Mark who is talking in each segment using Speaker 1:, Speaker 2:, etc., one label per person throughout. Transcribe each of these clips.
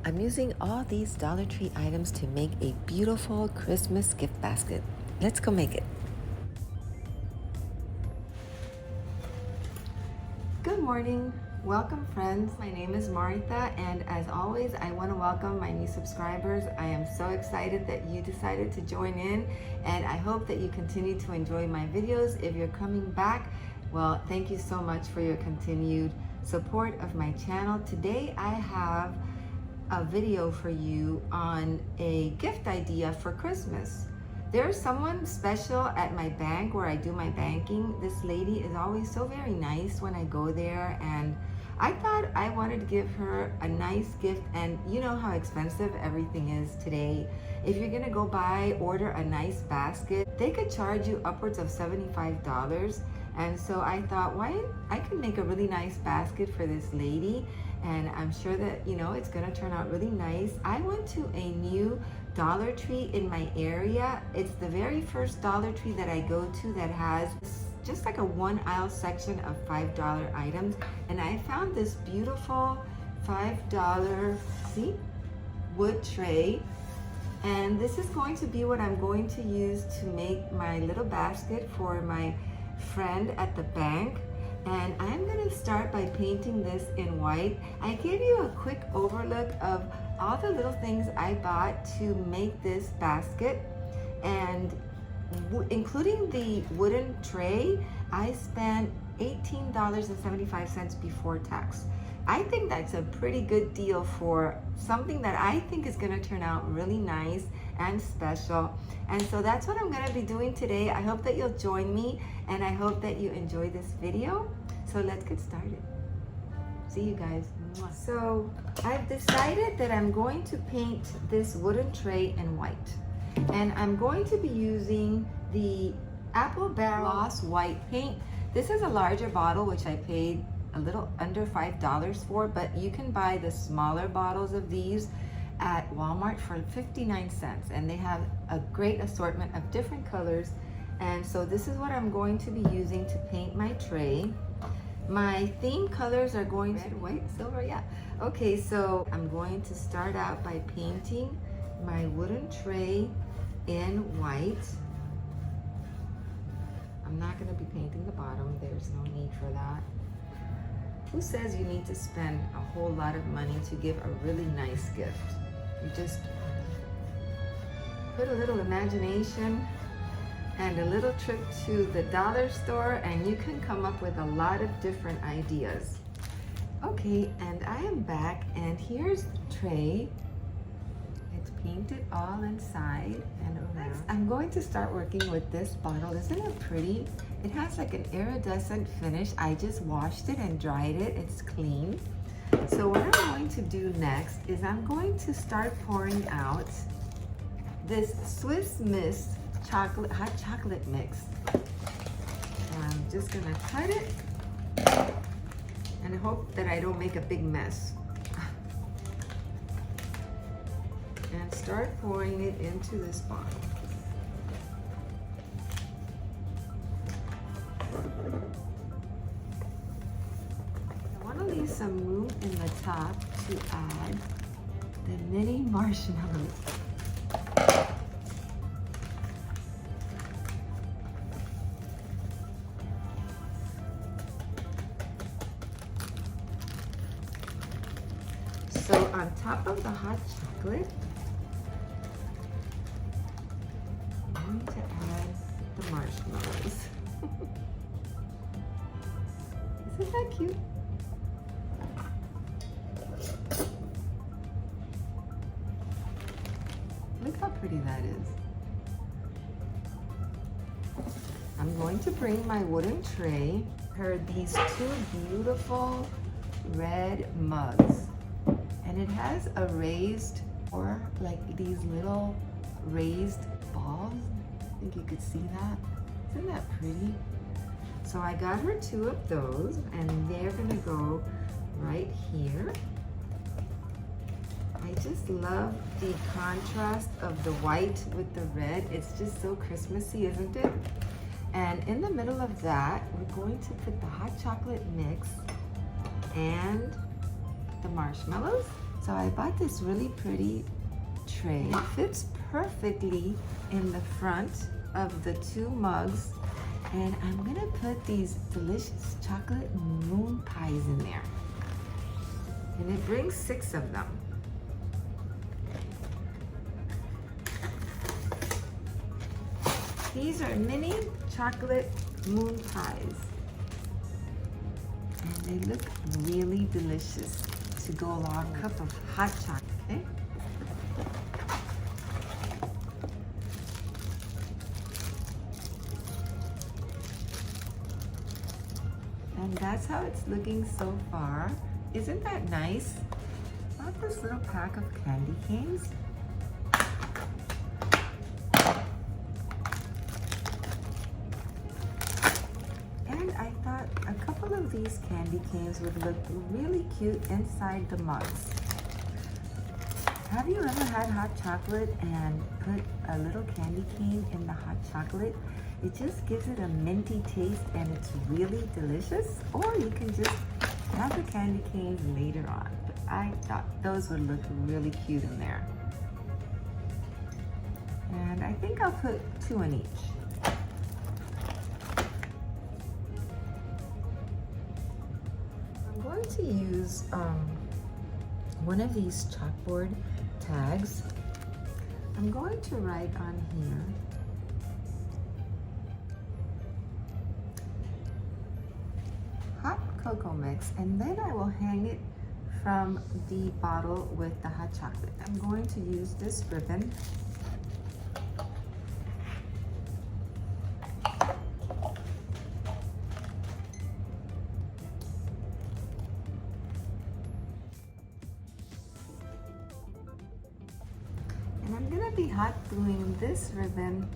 Speaker 1: I'm using all these Dollar Tree items to make a beautiful Christmas gift basket. Let's go make it. Good morning. Welcome, friends. My name is Martha, and as always, I want to welcome my new subscribers. I am so excited that you decided to join in, and I hope that you continue to enjoy my videos. If you're coming back, well, thank you so much for your continued support of my channel. Today, I have a video for you on a gift idea for Christmas. There's someone special at my bank where I do my banking. This lady is always so very nice when I go there, and I thought I wanted to give her a nice gift. And you know how expensive everything is today. If you're gonna go order a nice basket, they could charge you upwards of $75. And so I thought, why I could make a really nice basket for this lady, and I'm sure that, you know, it's gonna turn out really nice. I went to a new Dollar Tree in my area. It's the very first Dollar Tree that I go to that has just like a one aisle section of $5 items. And I found this beautiful $5, see, wood tray. And this is going to be what I'm going to use to make my little basket for my friend at the bank. And I'm gonna start by painting this in white. I gave you a quick overlook of all the little things I bought to make this basket, and including the wooden tray, I spent $18.75 before tax. I think that's a pretty good deal for something that I think is gonna turn out really nice and special. And so that's what I'm gonna be doing today. I hope that you'll join me, and I hope that you enjoy this video. So let's get started. See you guys. So I've decided that I'm going to paint this wooden tray in white. And I'm going to be using the Apple Barrel Gloss White paint. This is a larger bottle, which I paid a little under $5 for, but you can buy the smaller bottles of these at Walmart for 59 cents. And they have a great assortment of different colors. And so this is what I'm going to be using to paint my tray. My theme colors are going to red, white, silver, yeah. Okay, so I'm going to start out by painting my wooden tray in white. I'm not gonna be painting the bottom. There's no need for that. Who says you need to spend a whole lot of money to give a really nice gift? You just put a little imagination and a little trip to the dollar store, and you can come up with a lot of different ideas. Okay, and I am back, and here's the tray. It's painted all inside and around. Next, I'm going to start working with this bottle. Isn't it pretty? It has like an iridescent finish. I just washed it and dried it. It's clean. So what I'm going to do next is I'm going to start pouring out this Swiss Miss hot chocolate mix. I'm just gonna cut it and hope that I don't make a big mess. And start pouring it into this bottle. I want to leave some room in the top to add the mini marshmallows. So on top of the hot chocolate, I'm going to add the marshmallows. Isn't that cute? Look how pretty that is. I'm going to bring my wooden tray. Here are these two beautiful red mugs. And it has a raised, or like these little raised balls. I think you could see that. Isn't that pretty? So I got her two of those, and they're gonna go right here. I just love the contrast of the white with the red. It's just so Christmassy, isn't it? And in the middle of that, we're going to put the hot chocolate mix and the marshmallows. So So I bought this really pretty tray. It fits perfectly in the front of the two mugs. And I'm gonna put these delicious chocolate moon pies in there. And it brings 6 of them. These are mini chocolate moon pies. And they look really delicious to go along with a cup of hot chocolate. Okay? And that's how it's looking so far. Isn't that nice? Got this little pack of candy canes. And I thought a couple of these candy canes would look really cute inside the mugs. Have you ever had hot chocolate and put a little candy cane in the hot chocolate? It just gives it a minty taste and it's really delicious. Or you can just have the candy canes later on. But I thought those would look really cute in there. And I think I'll put 2 in each. I'm going to use one of these chalkboard tags. I'm going to write on here hot cocoa mix, and then I will hang it from the bottle with the hot chocolate. I'm going to use this ribbon. And I'm gonna be hot gluing this ribbon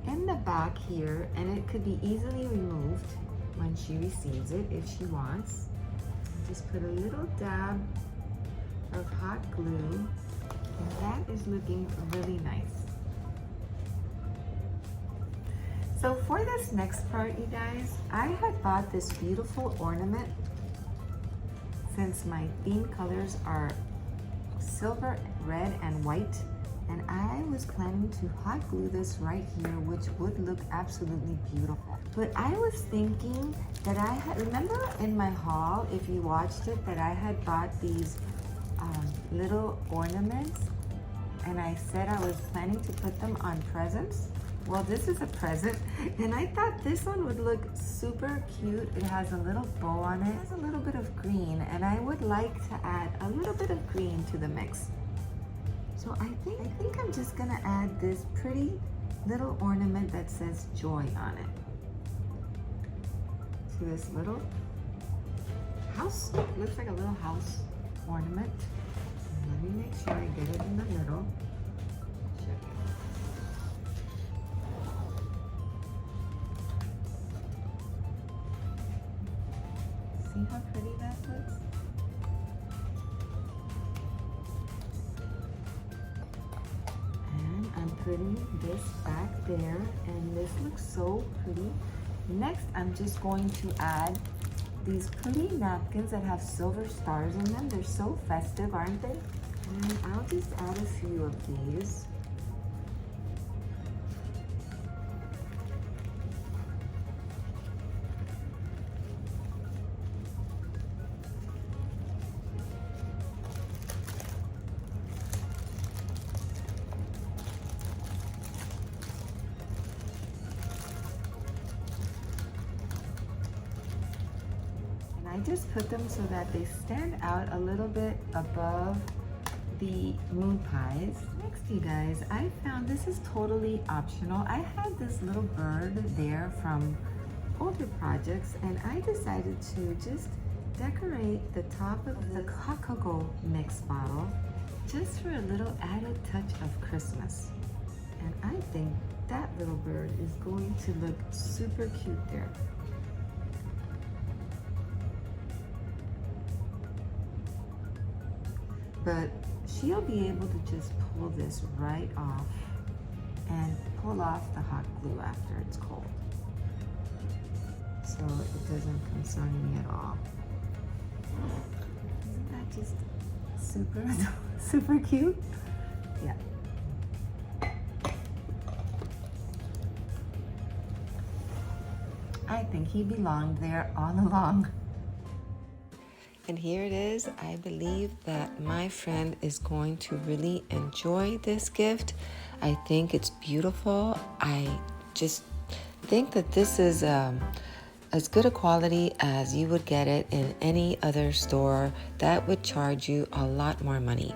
Speaker 1: in the back here, and it could be easily removed when she receives it if she wants. Just put a little dab of hot glue, and that is looking really nice. So for this next part, you guys, I had bought this beautiful ornament. Since my theme colors are silver, red, and white, and I was planning to hot glue this right here, which would look absolutely beautiful. But I was thinking that I had, remember in my haul, if you watched it, that I had bought these little ornaments, and I said I was planning to put them on presents. Well, this is a present, and I thought this one would look super cute. It has a little bow on it. It has a little bit of green, and I would like to add a little bit of green to the mix. So I think I'm just gonna add this pretty little ornament that says joy on it to this little house. Looks like a little house ornament. Let me make sure I get it in the middle. See how pretty that looks? And I'm putting this back there, and this looks so pretty. Next, I'm just going to add these pretty napkins that have silver stars in them. They're so festive, aren't they? And I'll just add a few of these. I just put them so that they stand out a little bit above the moon pies. Next, you guys, I found this is totally optional. I had this little bird there from older projects, and I decided to just decorate the top of the hot cocoa mix bottle just for a little added touch of Christmas. And I think that little bird is going to look super cute there. But she'll be able to just pull this right off and pull off the hot glue after it's cold. So it doesn't concern me at all. Isn't that just super, super cute. Yeah. I think he belonged there all along. And here it is. I believe that my friend is going to really enjoy this gift. I think it's beautiful. I just think that this is as good a quality as you would get it in any other store that would charge you a lot more money.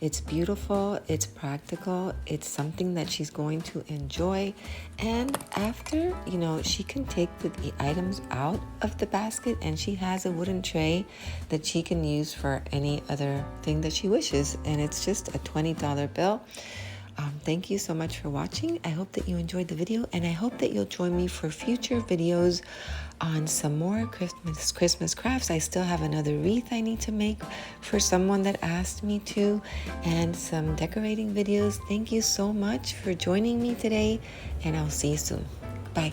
Speaker 1: It's beautiful, it's practical, it's something that she's going to enjoy. And after, she can take the items out of the basket, and she has a wooden tray that she can use for any other thing that she wishes. And it's just a $20 bill. Thank you so much for watching. I hope that you enjoyed the video, and I hope that you'll join me for future videos on some more Christmas crafts. I still have another wreath I need to make for someone that asked me to, and some decorating videos. Thank you so much for joining me today, and I'll see you soon. Bye.